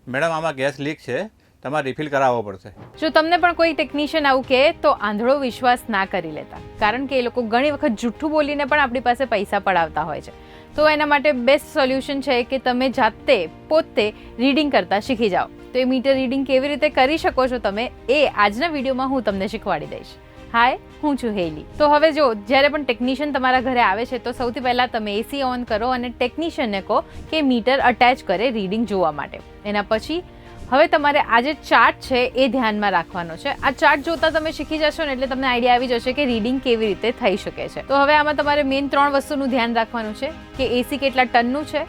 Madam આમાં gas leak છે, તમારે રિફિલ કરાવવો પડશે. જો તમને પણ કોઈ ટેકનિશિયન આવું કહે તો આંધળો વિશ્વાસ ના કરી લેતા, કારણ કે એ લોકો ઘણી વખત જૂઠું બોલીને પણ આપણી પાસે પૈસા પડાવતા હોય છે. તો એના માટે બેસ્ટ સોલ્યુશન છે કે તમે જાતે પોતે રીડિંગ કરતા શીખી જાઓ. તો એ મીટર રીડિંગ કેવી રીતે કરી શકો છો તમે, એ આજના વિડીયોમાં હું તમને શીખવાડી દઈશ. હાય, હું છું હેલી. તો હવે જો જ્યારે પણ ટેકનિશિયન તમારા ઘરે આવે છે તો સૌથી પહેલાં તમે એસી ઓન કરો અને ટેકનિશિયનને કહો કે મીટર અટેચ કરે રીડિંગ જોવા માટે. એના પછી હવે તમારે આ જે ચાર્ટ છે એ ધ્યાનમાં રાખવાનો છે. આ ચાર્ટ જોતા તમે શીખી જશો ને એટલે તમને આઈડિયા આવી જશે કે રીડિંગ કેવી રીતે થઈ શકે છે. તો હવે આમાં તમારે મેઇન 3 વસ્તુનું ધ્યાન રાખવાનું છે કે એસી કેટલા ટનનું છે,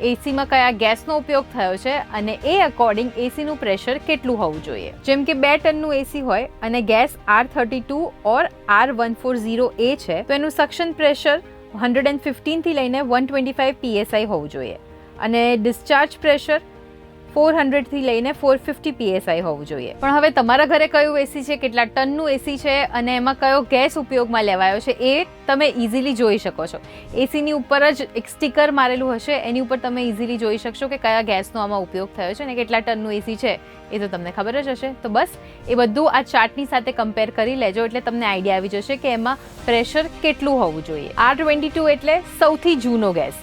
એસીમાં કયા ગેસનો ઉપયોગ થયો છે અને એ અકોર્ડિંગ એસીનું પ્રેશર કેટલું હોવું જોઈએ. જેમ કે 2 ટનનું એસી હોય અને ગેસ R32 ઓર R140A છે તો એનું સક્શન પ્રેશર 115 થી લઈને 125 PSI હોવું જોઈએ અને ડિસ્ચાર્જ પ્રેશર 400 થી લઈને 450 PSI હોવું જોઈએ. પણ હવે તમારા ઘરે કયું એસી છે, કેટલા ટનનું એસી છે અને એમાં કયો ગેસ ઉપયોગમાં લેવાયો છે એ તમે ઇઝીલી જોઈ શકો છો. એસીની ઉપર જ એક સ્ટીકર મારેલું હશે, એની ઉપર તમે ઇઝીલી જોઈ શકશો કે કયા ગેસનો આમાં ઉપયોગ થયો છે અને કેટલા ટનનું એસી છે એ તો તમને ખબર જ હશે. તો બસ એ બધું આ ચાર્ટની સાથે કમ્પેર કરી લેજો એટલે તમને આઈડિયા આવી જશે કે એમાં પ્રેશર કેટલું હોવું જોઈએ. R22 એટલે સૌથી જૂનો ગેસ,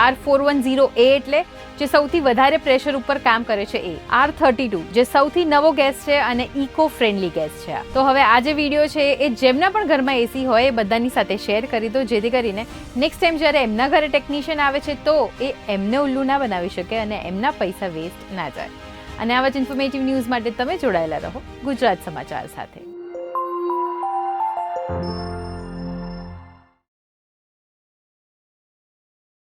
R410A એટલે જે સૌથી વધારે પ્રેશર ઉપર કામ કરે છે એ, R32 જે સૌથી નવો ગેસ છે અને ઇકો ફ્રેન્ડલી ગેસ છે. તો હવે આ જે વિડીયો છે એ જેમના પણ ઘરમાં એસી હોય એ બધાની સાથે શેર કરી દો, જેથી કરીને નેક્સ્ટ ટાઈમ જ્યારે એમના ઘરે ટેકનિશિયન આવે છે તો એ એમને ઉલ્લુ ના બનાવી શકે અને એમના પૈસા વેસ્ટ ના જાય. અને આવા જ ઇન્ફોર્મેટિવ ન્યૂઝ માટે તમે જોડાયેલા રહો ગુજરાત સમાચાર સાથે.